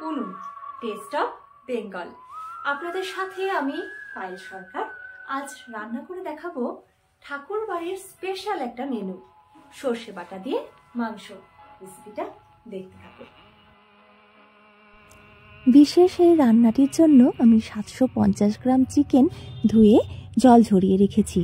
উনুন test of Bengal. আপনাদের সাথে আমি পায়েল সরকার। আজ রান্না করে দেখাবো ঠাকুর বাড়ির স্পেশাল একটা মেনু, সর্ষে বাটা দিয়ে মাংস। রেসিপিটা দেখতে থাকুন। বিশেষ এই রান্নাটির জন্য আমি 750 গ্রাম চিকেন ধুয়ে জল ঝরিয়ে রেখেছি,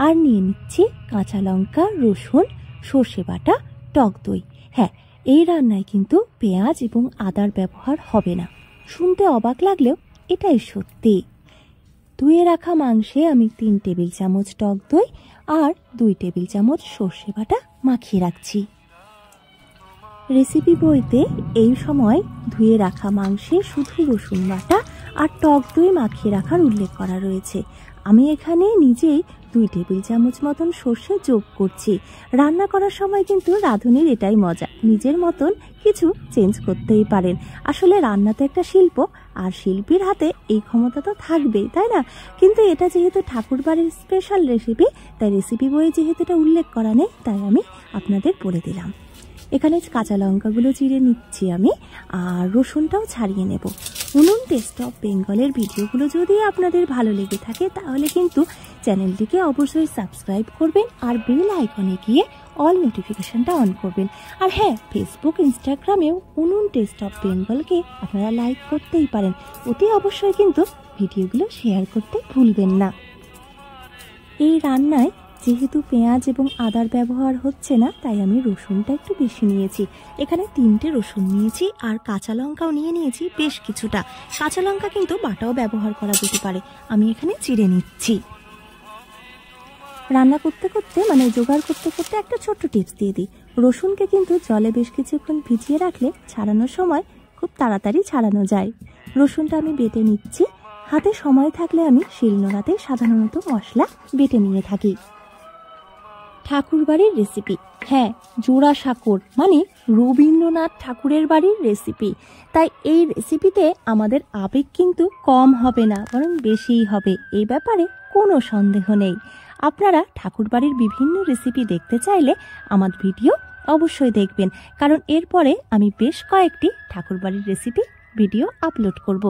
আর নিয়ে নিচ্ছি কাঁচা লঙ্কা, রসুন, সর্ষে বাটা, টক দই। হ্যাঁ, এই রান্নায় কিন্তু পেঁয়াজ এবং আদার ব্যবহার হবে না। শুনতে অবাক লাগলেও এটাই সত্যি। ধুয়ে রাখা মাংসে আমি 3 টেবিল চামচ টক দই আর 2 টেবিল চামচ সর্ষে বাটা মাখিয়ে রাখছি। রেসিপি বইতে এই সময় ধুয়ে রাখা মাংসে শুধু রসুন বাটা আর টক দই মাখিয়ে রাখার উল্লেখ করা রয়েছে। আমি এখানে নিজেই 2 টেবিল চামচ মতন সর্ষে যোগ করছি। রান্না করার সময় কিন্তু রাঁধুনির এটাই মজা, নিজের মতন কিছু চেঞ্জ করতেই পারেন। আসলে রান্না তো একটা শিল্প, আর শিল্পীর হাতে এই ক্ষমতা তো থাকবেই, তাই না? কিন্তু এটা যেহেতু ঠাকুর বাড়ির স্পেশাল রেসিপি, তাই রেসিপি বইয়ে যেহেতু এটা উল্লেখ করা নেই, তাই আমি আপনাদের বলে দিলাম। এখানে কাঁচা লঙ্কাগুলো চিড়ে নিচ্ছি আমি, আর রসুনটাও ছাড়িয়ে নেব। উনুন টেস্ট অফ বেঙ্গলের ভিডিওগুলো যদি আপনাদের ভালো লেগে থাকে তাহলে কিন্তু চ্যানেলটিকে অবশ্যই সাবস্ক্রাইব করবেন, আর বেল আইকনে গিয়ে অল নোটিফিকেশনটা অন করবেন। আর হ্যাঁ, ফেসবুক, ইনস্টাগ্রামেও উনুন টেস্ট অফ বেঙ্গলকে আপনারা লাইক করতেই পারেন। অতি অবশ্যই কিন্তু ভিডিওগুলো শেয়ার করতে ভুলবেন না। এই রান্নায় যেহেতু পেঁয়াজ এবং আদার ব্যবহার হচ্ছে না, তাই আমি রসুনটা একটু বেশি নিয়েছি। এখানে 3টে রসুন নিয়েছি, আর কাঁচা লঙ্কাও নিয়েছি বেশ কিছুটা। কাঁচা লঙ্কা কিন্তু বাটাও ব্যবহার করা যেতে পারে। আমি এখানে চিড়ে নিচ্ছি। রান্না করতে করতে জোগাড় করতে করতে একটা ছোট্ট টিপস দিয়ে দিই। রসুনকে কিন্তু জলে বেশ কিছুক্ষণ ভিজিয়ে রাখলে ছাড়ানোর সময় খুব তাড়াতাড়ি ছাড়ানো যায়। রসুনটা আমি বেটে নিচ্ছি। হাতে সময় থাকলে আমি শিলনোড়াতে সাধারণত মশলা বেটে নিয়ে থাকি। ঠাকুর বাড়ির রেসিপি, হ্যাঁ, জোড়াসাঁকোর রবীন্দ্রনাথ ঠাকুরের বাড়ির রেসিপি। তাই এই রেসিপিতে আমাদের আবেগ কিন্তু কম হবে না, বরং বেশিই হবে, এই ব্যাপারে কোনো সন্দেহ নেই। আপনারা ঠাকুর বাড়ির বিভিন্ন রেসিপি দেখতে চাইলে আমার ভিডিও অবশ্যই দেখবেন, কারণ এরপরে আমি বেশ কয়েকটি ঠাকুর বাড়ির রেসিপি ভিডিও আপলোড করব।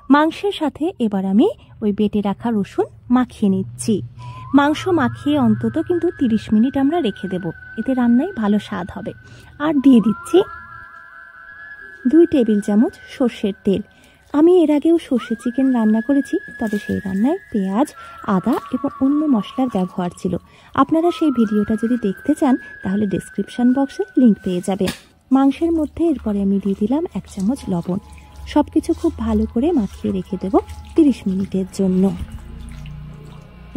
মাংসের সাথে এবার আমি ওই বেটে রাখা রসুন মাখিয়ে নিচ্ছি। মাংস মাখিয়ে অন্তত কিন্তু 30 মিনিট আমরা রেখে দেব, এতে রান্নায় ভালো স্বাদ হবে। আর দিয়ে দিচ্ছি 2 টেবিল চামচ সর্ষের তেল। আমি এর আগেও সর্ষে চিকেন রান্না করেছি, তবে সেই রান্নায় পেঁয়াজ, আদা এবং অন্য মশলার ব্যবহার ছিল। আপনারা সেই ভিডিওটা যদি দেখতে চান তাহলে ডেসক্রিপশন বক্সে লিংক পেয়ে যাবেন। মাংসের মধ্যে এরপরে আমি দিয়ে দিলাম 1 চামচ লবণ। সবকিছু খুব ভালো করে মাখিয়ে রেখে দেব 30 মিনিটের জন্য।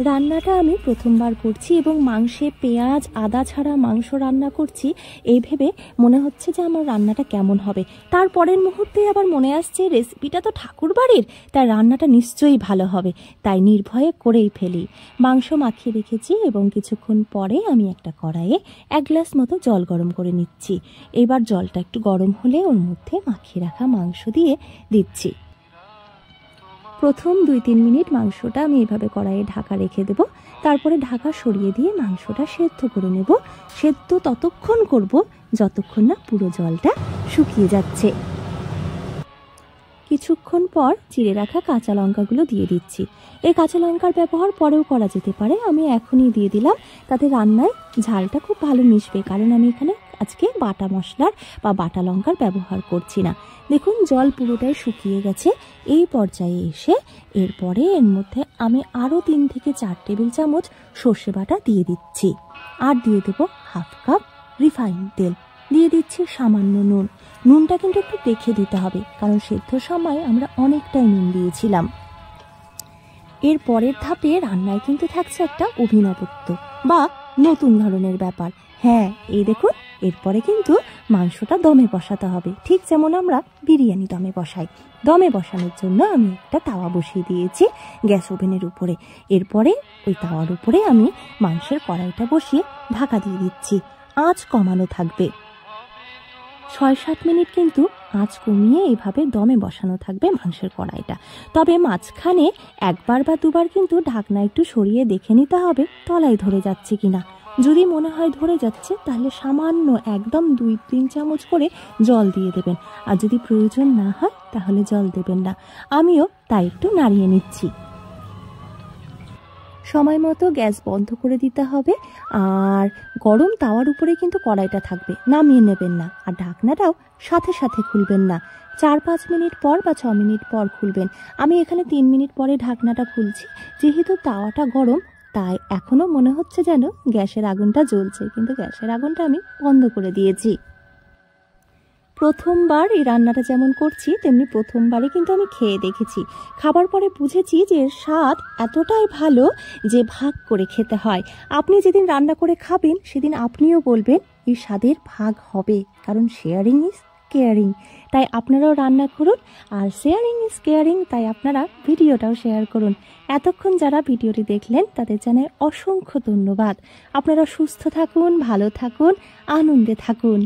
রান্নাটা আমি প্রথমবার করছি এবং মাংসে পেঁয়াজ আদা ছাড়া মাংস রান্না করছি, এই ভেবে মনে হচ্ছে যে আমার রান্নাটা কেমন হবে। তারপরের মুহূর্তে আবার মনে আসছে রেসিপিটা তো ঠাকুর বাড়ির, তাই রান্নাটা নিশ্চয়ই ভালো হবে, তাই নির্ভয়ে করেই ফেলি। মাংস মাখিয়ে রেখেছি এবং কিছুক্ষণ পরে আমি একটা কড়াইয়ে 1 গ্লাস মতো জল গরম করে নিচ্ছি। এবার জলটা একটু গরম হলে ওর মধ্যে মাখিয়ে রাখা মাংস দিয়ে দিচ্ছি। প্রথম 2-3 মিনিট মাংসটা আমি এভাবে কড়াইয়ে ঢাকা রেখে দেব, তারপরে ঢাকা সরিয়ে দিয়ে মাংসটা সেদ্ধ করে নেব। সেদ্ধ ততক্ষণ করব যতক্ষণ না পুরো জলটা শুকিয়ে যাচ্ছে। কিছুক্ষণ পর চিড়ে রাখা কাঁচা লঙ্কাগুলো দিয়ে দিচ্ছি। এই কাঁচা লঙ্কার ব্যবহার পরেও করা যেতে পারে, আমি এখনই দিয়ে দিলাম, তাতে রান্নায় ঝালটা খুব ভালো মিশবে, কারণ আমি এখানে আজকে বাটা মশলার বা বাটা লঙ্কার ব্যবহার করছি না। দেখুন জল পুরোটাই শুকিয়ে গেছে। এই পর্যায়ে এসে এরপরে এর মধ্যে আমি আরও 3 থেকে 4 টেবিল চামচ সর্ষে বাটা দিয়ে দিচ্ছি, আর দিয়ে দেবো 1/2 কাপ রিফাইন তেল। দিয়ে দিচ্ছি সামান্য নুন। নুনটা কিন্তু একটু দেখে দিতে হবে, কারণ সেদ্ধর সময় আমরা অনেকটাই নুন দিয়েছিলাম। এর পরের ধাপে রান্নায় কিন্তু থাকছে একটা অভিনবত্ব বা নতুন ধরনের ব্যাপার। হ্যাঁ, এই দেখুন, এরপরে কিন্তু মাংসটা দমে বসাতে হবে, ঠিক যেমন আমরা বিরিয়ানি দমে বসাই। দমে বসানোর জন্য আমি একটা তাওয়া বসিয়ে দিয়েছি গ্যাস ওভেনের উপরে। এরপরে ওই তাওয়ার উপরে আমি মাংসের কড়াইটা বসিয়ে ঢাকা দিয়ে দিচ্ছি। আঁচ কমানো থাকবে। 6-7 মিনিট কিন্তু আঁচ কমিয়ে এইভাবে দমে বসানো থাকবে মাংসের কড়াইটা। তবে মাঝখানে 1বার বা 2বার কিন্তু ঢাকনা একটু সরিয়ে দেখে নিতে হবে তলায় ধরে যাচ্ছে কিনা। যদি মনে হয় ধরে যাচ্ছে তাহলে সামান্য একদম 2-3 চামচ করে জল দিয়ে দেবেন, আর যদি প্রয়োজন না হয় তাহলে জল দেবেন না। আমিও তাই একটু নাড়িয়ে নিচ্ছি। সময় মতো গ্যাস বন্ধ করে দিতে হবে, আর গরম তাওয়ার উপরে কিন্তু কড়াইটা থাকবে, নামিয়ে নেবেন না। আর ঢাকনাটাও সাথে সাথে খুলবেন না, 4-5 মিনিট পর বা 6 মিনিট পর খুলবেন। আমি এখানে 3 মিনিট পরে ঢাকনাটা খুলছি। যেহেতু তাওয়াটা গরম তাই এখনো মনে হচ্ছে যেন গ্যাসের আগুনটা জ্বলছে, কিন্তু গ্যাসের আগুনটা আমি বন্ধ করে দিয়েছি। প্রথমবার এই রান্নাটা যেমন করছি তেমনি প্রথমবারই কিন্তু আমি খেয়ে দেখেছি। খাবার পরে বুঝেছি যে এর স্বাদ এতটাই ভালো যে ভাগ করে খেতে হয়। আপনি যেদিন রান্না করে খাবেন সেদিন আপনিও বলবেন এই স্বাদের ভাগ হবে, কারণ শেয়ারিং ইজ কেয়ারিং। তাই আপনারাও রান্না করুন, আর শেয়ারিং ইজ কেয়ারিং, তাই আপনারা ভিডিওটাও শেয়ার করুন। এতক্ষণ যারা ভিডিওটি দেখলেন তাদের জানাই অসংখ্য ধন্যবাদ। আপনারা সুস্থ থাকুন, ভালো থাকুন, আনন্দে থাকুন।